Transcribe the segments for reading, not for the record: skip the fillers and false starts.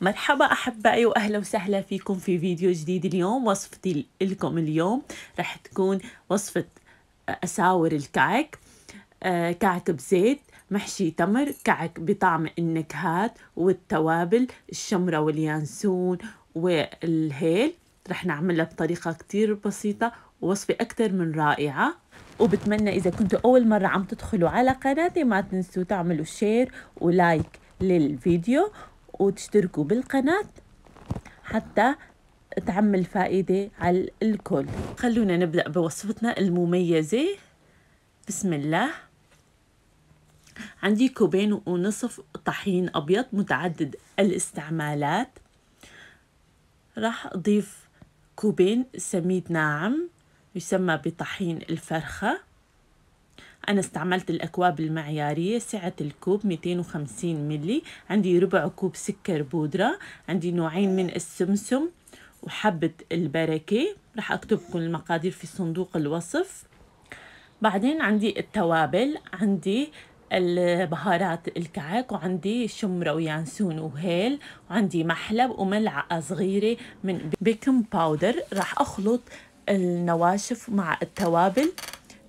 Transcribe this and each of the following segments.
مرحبا أحبائي وأهلا وسهلا فيكم في فيديو جديد. اليوم وصفتي لكم اليوم رح تكون وصفة أساور الكعك. كعك بزيت محشي تمر، كعك بطعم النكهات والتوابل، الشمرة واليانسون والهيل. رح نعملها بطريقة كتير بسيطة، ووصفة أكتر من رائعة. وبتمنى إذا كنتوا أول مرة عم تدخلوا على قناتي ما تنسوا تعملوا شير ولايك للفيديو وتشتركوا بالقناة حتى تعمل فائدة على الكل. خلونا نبدأ بوصفتنا المميزة. بسم الله. عندي كوبين ونصف طحين أبيض متعدد الاستعمالات. راح أضيف كوبين سميد ناعم يسمى بطحين الفرخة. أنا استعملت الأكواب المعيارية، سعة الكوب 250 ملي. عندي ربع كوب سكر بودرة، عندي نوعين من السمسم وحبة البركة. رح أكتب كل المقادير في صندوق الوصف. بعدين عندي التوابل، عندي البهارات الكعك، وعندي شمرة ويانسون وهيل، وعندي محلب وملعقة صغيرة من بيكنج باودر. راح أخلط النواشف مع التوابل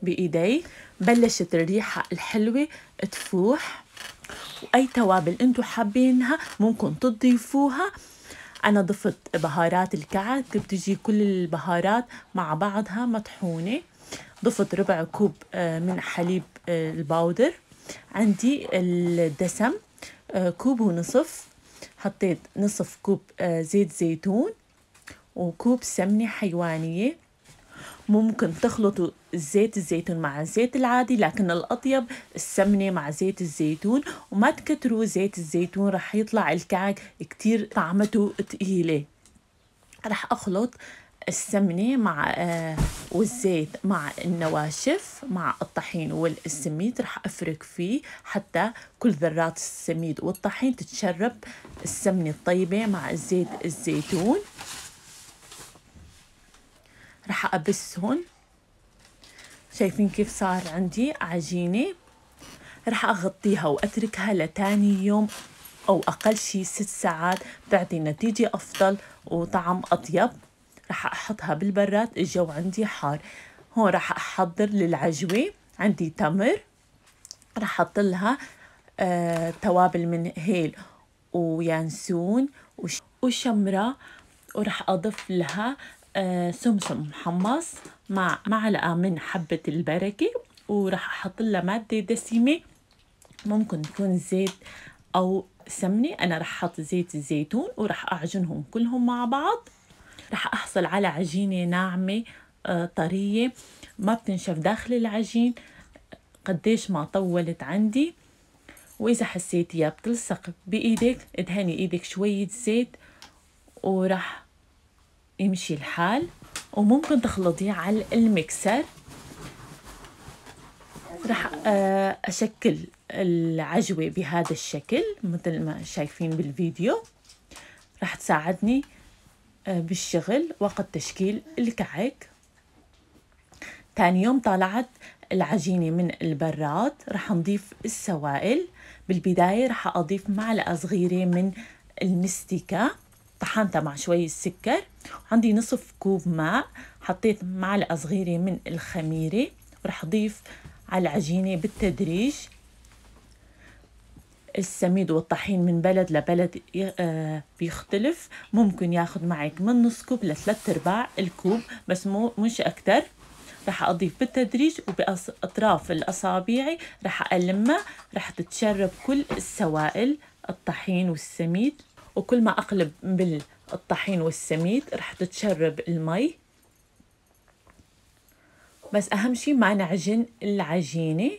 بإيدي. بلشت الريحة الحلوة تفوح، وأي توابل أنتوا حابينها ممكن تضيفوها. أنا ضفت بهارات الكعك، بتجي كل البهارات مع بعضها مطحونة. ضفت ربع كوب من حليب الباودر. عندي الدسم كوب ونصف. حطيت نصف كوب زيت زيتون وكوب سمنة حيوانية. ممكن تخلطوا زيت الزيتون مع الزيت العادي، لكن الأطيب السمنة مع زيت الزيتون، وما تكتروا زيت الزيتون رح يطلع الكعك كتير طعمته تقيلة. رح أخلط السمنة مع والزيت مع النواشف مع الطحين والسميد. رح أفرك فيه حتى كل ذرات السميد والطحين تتشرب السمنة الطيبة مع الزيت الزيتون. رح أبسهم. شايفين كيف صار عندي عجينة؟ رح أغطيها وأتركها لتاني يوم أو أقل شي 6 ساعات، بتعطي نتيجة أفضل وطعم أطيب. رح أحطها بالبراد، الجو عندي حار. هون رح أحضر للعجوة. عندي تمر، رح أحط لها توابل من هيل ويانسون وشمرة، ورح أضيف لها سمسم محمص مع معلقة من حبة البركة. ورح أحط لها مادة دسمة، ممكن تكون زيت أو سمنة. أنا رح أحط زيت الزيتون ورح أعجنهم كلهم مع بعض. رح أحصل على عجينة ناعمة طرية ما بتنشف داخل العجين قديش ما طولت عندي. وإذا حسيتيها بتلصق بإيدك ادهني إيدك شوية زيت ورح يمشي الحال. وممكن تخلطيه على المكسر. رح أشكل العجوة بهذا الشكل مثل ما شايفين بالفيديو. رح تساعدني بالشغل وقت تشكيل الكعك. تاني يوم طلعت العجينة من البراد. رح نضيف السوائل. بالبداية رح أضيف معلقة صغيرة من المستكة طحنتها مع شوية سكر. عندي نصف كوب ماء. حطيت معلقة صغيرة من الخميرة. ورح أضيف على العجينة بالتدريج. السميد والطحين من بلد لبلد بيختلف، ممكن ياخد معك من نص كوب لثلاث ارباع الكوب، بس مش أكتر. رح أضيف بالتدريج وبأطراف الأصابع رح ألمها. رح تتشرب كل السوائل الطحين والسميد، وكل ما أقلب بالطحين والسميد رح تتشرب المي. بس أهم شي ما نعجن العجينة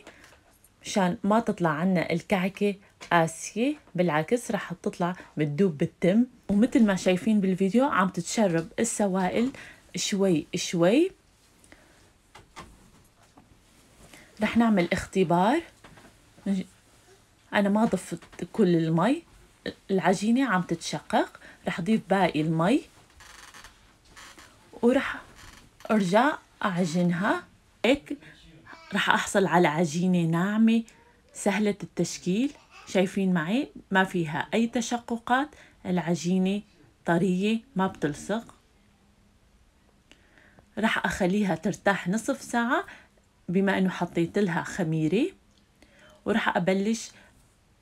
مشان ما تطلع عنا الكعكة قاسية، بالعكس رح تطلع بتدوب بالتم. ومثل ما شايفين بالفيديو عم تتشرب السوائل شوي شوي. رح نعمل اختبار. أنا ما ضفت كل المي، العجينة عم تتشقق. رح أضيف باقي المي ورح أرجع أعجنها. هيك رح أحصل على عجينة ناعمة سهلة التشكيل. شايفين معي ما فيها أي تشققات، العجينة طرية ما بتلصق. راح أخليها ترتاح نصف ساعة بما أنه حطيت لها خميرة، وراح أبلش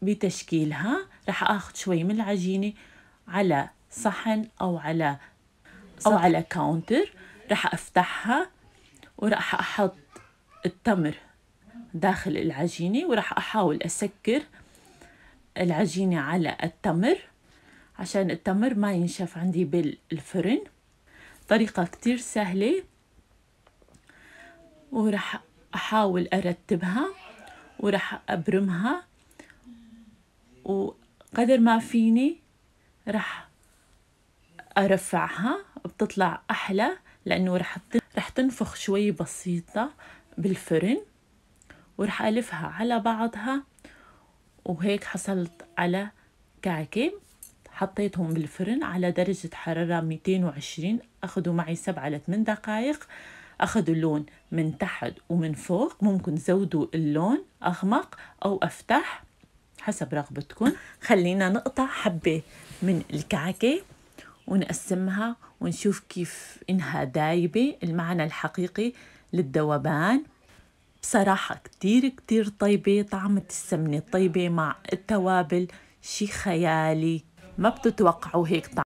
بتشكيلها. راح أخذ شوي من العجينة على صحن أو على كاونتر، راح أفتحها وراح أحط التمر داخل العجينة، وراح أحاول أسكر العجينة على التمر عشان التمر ما ينشف عندي بالفرن. طريقة كتير سهلة، وراح أحاول أرتبها وراح أبرمها، وقدر ما فيني راح أرفعها. بتطلع أحلى لأنه راح تنفخ شوي بسيطة بالفرن، وراح ألفها على بعضها. وهيك حصلت على كعكة. حطيتهم بالفرن على درجة حرارة 220، أخذوا معي 7 ل 8 دقائق. أخذوا اللون من تحت ومن فوق، ممكن زودوا اللون أغمق أو أفتح حسب رغبتكم. خلينا نقطع حبة من الكعكة ونقسمها ونشوف كيف إنها دايبة، المعنى الحقيقي للذوبان. بصراحة كتير كتير طيبة، طعمة السمنة طيبة مع التوابل شي خيالي، ما بتتوقعوا هيك طعم.